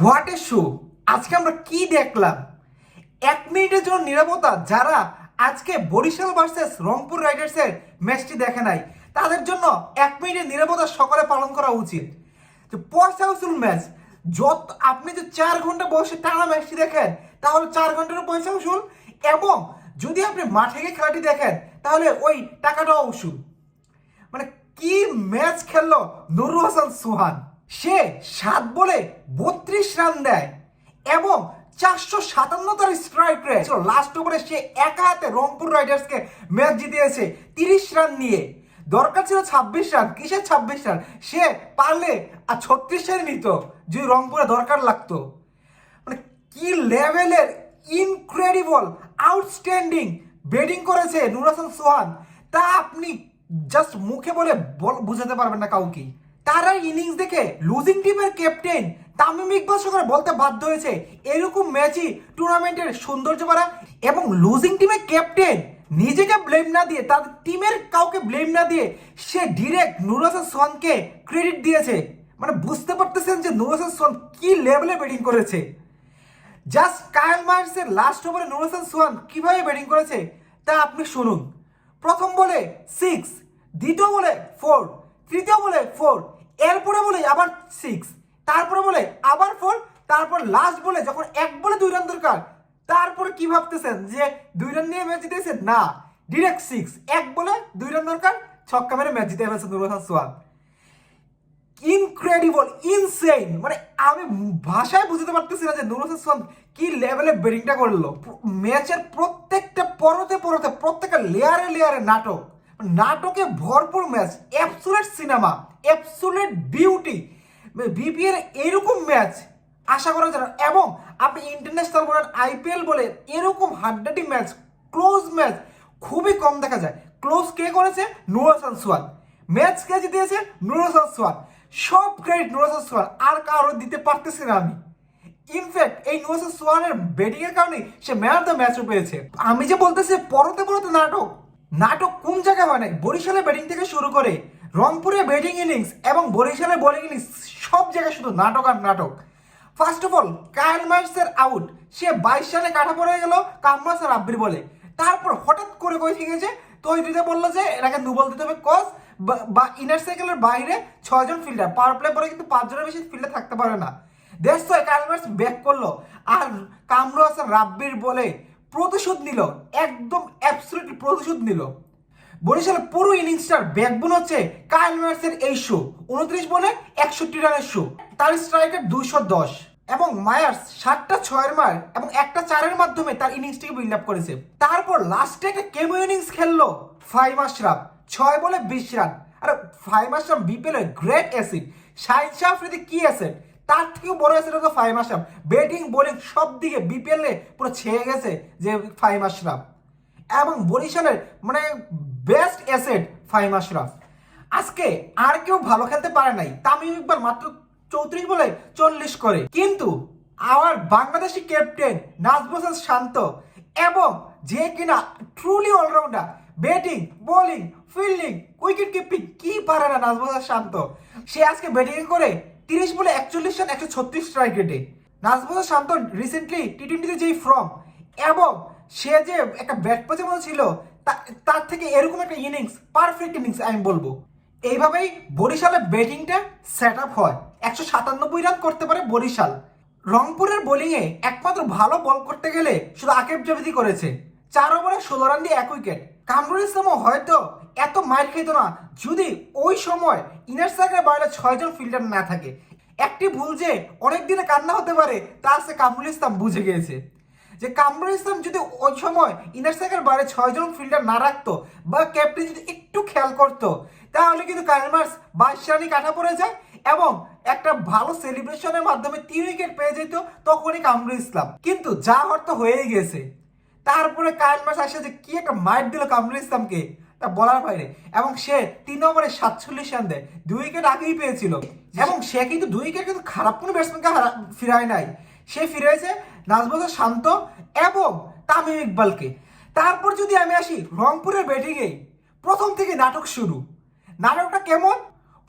What a show! আজকে আমরা কি দেখলাম? 1 মিনিটের জন্য নীরবতা যারা আজকে বরিশাল ভার্সেস রংপুর রাইডার্সের ম্যাচটি দেখে নাই, তাদের জন্য 1 মিনিটের নীরবতা সকলে পালন করা উচিত। তো পয়সা উসুল ম্যাচ, যত আপনি যে 4 ঘন্টা বসে টানা ম্যাচটি দেখেন তাহলে 4 ঘন্টারও পয়সা উসুল, এবং যদি আপনি মাঠে গিয়ে খেলাটি দেখেন তাহলে ওই টাকাটাও উসুল। মানে কি ম্যাচ খেললো নুরুল হাসান সোহান! সে 7 বলে 32 রান দেয় এবং 457 তার স্ট্রাইক রেট। লাস্ট ওভারে সে একা হাতে রংপুর রাইডার্সকে ম্যাচ জিতিয়েছে 30 রান নিয়ে। দরকার ছিল 26 রান, কিসের 26 রান? সে পারলে আর 36 রানই নিত যদি রংপুরে দরকার লাগতো। মানে কি লেভেলের ইনক্রেডিবল আউটস্ট্যান্ডিং ব্যাটিং করেছে নুরুল হাসান সোহান, তা আপনি জাস্ট মুখে বলে বুঝাতে পারবেন না কাউকে। তারা ইনিংস দেখে লুজিং টিমের ক্যাপ্টেন তামিম ইকবাল সরকার বলতে বাধ্য হয়েছে এরকম ম্যাচই টুর্নামেন্টের সৌন্দর্য বাড়া। এবং লুজিং টিমের ক্যাপ্টেন নিজেকে ব্লেম না দিয়ে, তাদের টিমের কাউকে ব্লেম না দিয়ে সে ডিরেক্ট নুরুল হাসান সোহানকে ক্রেডিট দিয়েছে। মানে বুঝতে পারতেছেন যে নুরুল হাসান সোহান কি লেভেলে ব্যাটিং করেছে। জাস্ট কায়েল মার্কসের লাস্ট ওভারে নুরুল হাসান সোহান কিভাবে ব্যাটিং করেছে তা আপনি শুনুন। প্রথম বলে 6, দ্বিতীয় বলে 4, তৃতীয় বলে 4, এরপরে বলে আবার 6, তারপরে বলে আবার 4, তারপর লাস্ট বলে যখন 1 বলে 2 রান দরকার, তারপরে কি ভাবতেছেন যে 2 রান নিয়ে ম্যাচ জিতেছে? না, ডিরেক্ট 6, 1 বলে 2 রান দরকার, ছক্কা মেরে ম্যাচ জিতে ফেলছে নুরুল হাসান সোহান। Incredible, insane! মানে আমি ভাষায় বুঝতে পারতেছি না যে নুরুল হাসান সোহান কি লেভেলে ব্যাটিংটা করলো। ম্যাচের প্রত্যেকটা পরতে পরতে প্রত্যেকটা লেয়ারে লেয়ারে নাটক, নাটকে ভরপুর match, absolute cinema, absolute beauty. BPL এরকম ম্যাচ আশা করা যায় না। এবং আপনি ইন্টারন্যাশনাল বলেন, আইপিএল বলে এরকম হাড্ডাটি ম্যাচ, ক্লোজ ম্যাচ খুবই কম দেখা যায়। ক্লোজ কে করেছে? নুরুল হাসান সোহান। ম্যাচ কে জিতিয়েছে? নুরুল হাসান সোহান। সব ক্রেডিট নুরুল হাসান সোহান, আর কারো দিতে পারতেছি না আমি। ইনফ্যাক্ট এই নুরুল হাসান সোহানের ব্যাটিং এর কারণে সে ম্যান অফ দ্য ম্যাচও পেয়েছে। আমি যে বলতেছি পরতে পরতে নাটক, নাটক কোন জায়গায় হয় নাই? বরিশালের ব্যাটিং থেকে শুরু করে রংপুরের ব্যাটিং ইনিংস এবং বরিশালের বোলিং ইনিংস, সব জায়গায় শুধু নাটক আর নাটক। ফার্স্ট অফ অল কায়েল মার্কসের আউট, সে 22 রানে কাটা পড়ে গেল কামরাজ আর আব্বির বলে। তারপর হঠাৎ করে কই থেকে যে তৈ দিতে বললো যে এটাকে নো বল দিতে হবে, কজ বা ইনার সাইকেলের বাইরে 6 জন ফিল্ডার, পাওয়ার প্লে পরে কিন্তু 5 জনের বেশি ফিল্ডে থাকতে পারে না। দেশ তো কায়েল মার্কস ব্যাক করলো আর কামরাজ আর রাব্বির বলে প্রতিশোধ নিল, একদম অ্যাবসলিউটলি প্রতিশোধ নিল। বরিশালের পুরো ইনিংসটার ব্যাকবোন হচ্ছে কায়েল মার্কসের এই শো। 29 বলে 61 রানের শো, তার স্ট্রাইকের 210, এবং মায়ার্স 7টা 6-এর মার এবং একটা 4-এর মাধ্যমে তার ইনিংসটিকে বিল্ড আপ করেছে। তারপর লাস্টে একটা কেমো ইনিংস খেললো ফাহিম আশরাফ, 6 বলে 20 রান। আর Fahim Ashraf BPL great asset. Shahid Shah Afridi কি অ্যাসেট? তার থেকেও বড় অ্যাসেট হতো ফাহিম আশরাফ। ব্যাটিং বোলিং সব দিকে বিপিএল এ পুরো ছেয়ে গেছে যে ফাহিম আশরাফ, এবং বরিশালের মানে বেস্ট অ্যাসেট ফাহিম আশরাফ। আজকে আর কেউ ভালো খেলতে পারে নাই। তামিম ইকবাল মাত্র 34 বলে 40 করে, কিন্তু আমার বাংলাদেশি ক্যাপ্টেন নাজমুল হাসান শান্ত, এবং যে কিনা truly allrounder, batting, bowling, fielding, wicket keeping কি পারে না নাজমুল হাসান শান্ত, সে আজকে ব্যাটিং করে 30 বলে 41 রান 136 স্ট্রাইক রেটে। নাজমুল হাসান শান্ত রিসেন্টলি টি20তে যেই ফর্ম, এবং সে যে একটা ব্যাট পাচের মতো ছিল, তার থেকে এরকম একটা ইনিংস, পারফেক্ট ইনিংস আমি বলবো। এইভাবেই বরিশালের ব্যাটিংটা সেট আপ হয়। 197 রান করতে পারে বরিশাল। রংপুরের বোলিংয়ে একমাত্র ভালো বল করতে গেলে শুধু আকিব জাভেদি করেছে, 4 ওভারে 16 রান দিয়ে 1 উইকেট। কামরুল ইসলামও হয়তো এত মাইর খেত না যদি ওই সময় ইনার সার্কেলের বাইরে 6 জন ফিল্ডার না থাকে। একটি ভুল যে অনেক দিনে কান্না হতে পারে তা সে কামরুল ইসলাম বুঝে গিয়েছে, যে কামরুল ইসলাম যদি ওই সময় ইনার সার্কেল বাইরে 6 জন ফিল্ডার না রাখতো বা ক্যাপ্টেন যদি একটু খেয়াল করতো, তাহলে কিন্তু কায়েল মার্কস 22 রানই কাটা পড়ে যায় এবং একটা ভালো সেলিব্রেশনের মাধ্যমে 3 উইকেট পেয়ে যেত তখনই কামরুল ইসলাম। কিন্তু যা হওয়ার তো হয়েই গেছে। তারপরে কায়েল মার্কস আসে যে কি একটা মাইট দিল কামরুল ইসলামকে, তা বলার বাইরে। এবং সে 3 ওভারে 47 রান দেয়, 2 উইকেট আগেই পেয়েছিল। এবং সে কিন্তু 2 উইকেট কিন্তু খারাপ কোনো ব্যাটসম্যানকে ফিরায় নাই, সে ফিরেছে নাজমুল হাসান শান্ত এবং তামিম ইকবালকে। তারপর যদি আমি আসি রংপুরের ব্যাটিংয়ে, প্রথম থেকে নাটক শুরু। নাটকটা কেমন?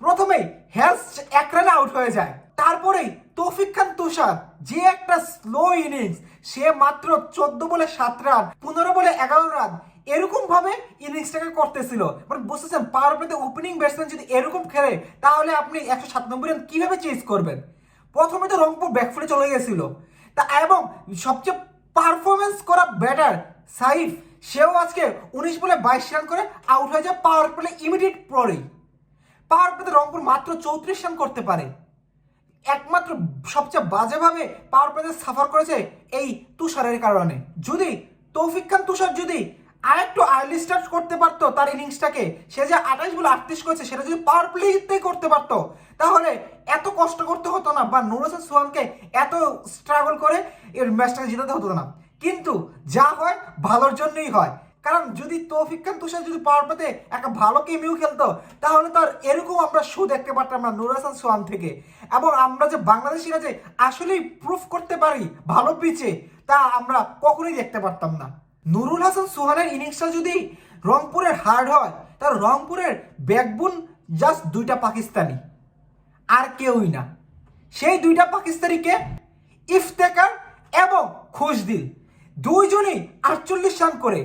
প্রথমেই হেলস 1 রানে আউট হয়ে যায়, তারপরেই তৌফিক খান তুষার যে একটা স্লো ইনিংস, সে মাত্র 14 বলে 7 রান, 15 বলে 11 রান এরকম ভাবে ইনিংসটাকে করতেছিল। মানে বুঝতেছেন, পাওয়ার প্লেতে ওপেনিং ব্যাটসম্যান যদি এরকম খেলে তাহলে আপনি 197 রান কিভাবে চেজ করবেন। প্রথমে তো রংপুর ব্যাকফুটে চলে গেছিল তা, এবং সবচেয়ে পারফরমেন্স করা ব্যাটার সাইফ, সেও আজকে 19 বলে 22 রান করে আউট হয়ে যায় পাওয়ার প্লে ইমিডিয়েট পরেই। পাওয়ার প্লেতে রংপুর মাত্র 34 রান করতে পারে। একমাত্র সবচেয়ে বাজেভাবে পাওয়ার প্লেতে সাফার করেছে এই তুষারের কারণে। যদি তৌফিক খান তুষার যদি আরেকটু আর্লি স্টার্ট করতে পারতো তার ইনিংসটাকে, সে যে 28 বলে 38 করেছে সেটা যদি পাওয়ার প্লেতেই করতে পারতো তাহলে এত কষ্ট করতে হতো না, বা নুর হোসেন সোহানকে এত স্ট্রাগল করে এর ম্যাচটাকে জেতাতে হতো না। কিন্তু যা হয় ভালোর জন্যই হয়, কারণ যদি তৌফিক খান তুষার যদি পাওয়ার প্লেতে একটা ভালো কেমিও খেলতো তাহলে তো আর এরকম আমরা শো দেখতে পারতাম না নুর হোসেন সোহান থেকে। এবং আমরা যে বাংলাদেশিরা যে আসলেই প্রুফ করতে পারি ভালো পিচে, তা আমরা কখনোই দেখতে পারতাম না। নুরুল হাসান সোহানের ইনিংসটা যদি রংপুরের হার্ড হয় তাহলে রংপুরের ব্যাকবোন জাস্ট 2টা পাকিস্তানি, আর কেউই না। সেই 2টা পাকিস্তানিকে ইফতেখার এবং খুশদিল, দুইজনই 48 রান করে।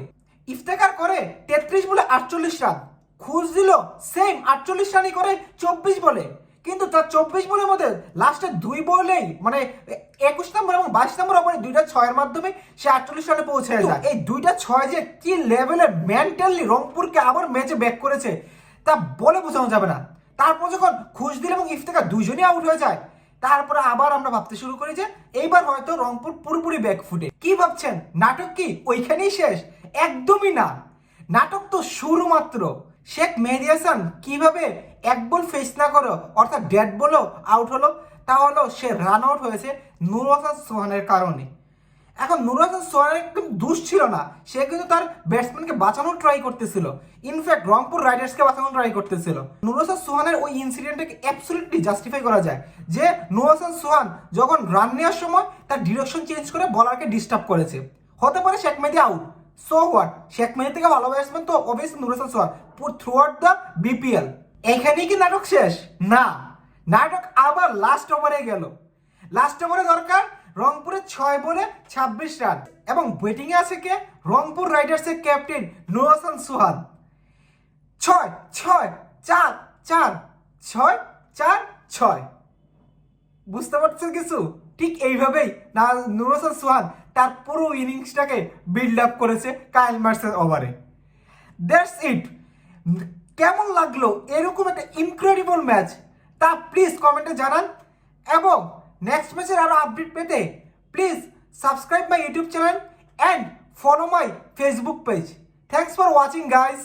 ইফতেখার করে 33 বলে 48 রান, খুশদিল সেম 48 রানই করে 24 বলে। কিন্তু তার 24 বলের মধ্যে লাস্টে 2 বলেই মানে 21 নম্বর এবং 22 নম্বর ওভারে 2টা 6-এর মাধ্যমে সে 48 রানে পৌঁছে যায়। এই 2টা 6 যে কি লেভেলের মেন্টালি রংপুরকে আবার ম্যাচে ব্যাক করেছে তা বলে বোঝানো যাবে না। তারপর যখন খুশদিল এবং ইফতেখার দুইজনই আউট হয়ে যায়, তারপরে আবার আমরা ভাবতে শুরু করি যে এইবার হয়তো রংপুর পুরোপুরি ব্যাকফুটে। কি ভাবছেন নাটক কি ওইখানেই শেষ? একদমই না, নাটক তো শুরু মাত্র। শেখ মেহেদী হাসান কিভাবে এক বল ফেস না করো অর্থাৎ ডেড বলও আউট হলো, তা হলো সে রান আউট হয়েছে নুর হাসান সোহানের কারণে। এখন নুর হাসান সোহানের একদম দোষ ছিল না, সে কিন্তু তার ব্যাটসম্যানকে বাঁচানোর ট্রাই করতেছিল, ইনফ্যাক্ট রংপুর রাইডার্সকে বাঁচানোর ট্রাই করতেছিল। নুর হাসান সোহানের ওই ইনসিডেন্টটাকে অ্যাবসলিউটলি জাস্টিফাই করা যায় যে নুর হাসান সোহান যখন রান নেওয়ার সময় তার ডিরেকশন চেঞ্জ করে বলারকে ডিস্টার্ব করেছে। হতে পারে শেখ মেহেদী আউট, সো হোয়াট, শেখ মেহেদী থেকে ভালো ব্যাটসম্যান তো obviously Nur Hasan Sohan through out the BPL. এখানেই কি নাটক শেষ? না, নাটক আবার লাস্ট ওভারে গেল। লাস্ট ওভারে দরকার রংপুরের 6 বলে 26 রান এবং ব্যাটিং এ আছে কে? রংপুর রাইডার্সের ক্যাপ্টেন নুর হাসান সোহান। 6-6-4-4-6-4-6 বুঝতে পারছেন কিছু? ঠিক এইভাবেই না নুর হাসান সোহান তার পুরো ইনিংসটাকে বিল্ড আপ করেছে কাইল মার্সের ওভারে। That's it. কেমন লাগলো এরকম একটা ইনক্রেডিবল ম্যাচ তা প্লিজ কমেন্টে জানান, এবং নেক্সট ম্যাচের আরো আপডেট পেতে please subscribe my YouTube channel and follow my Facebook page. Thanks for watching guys.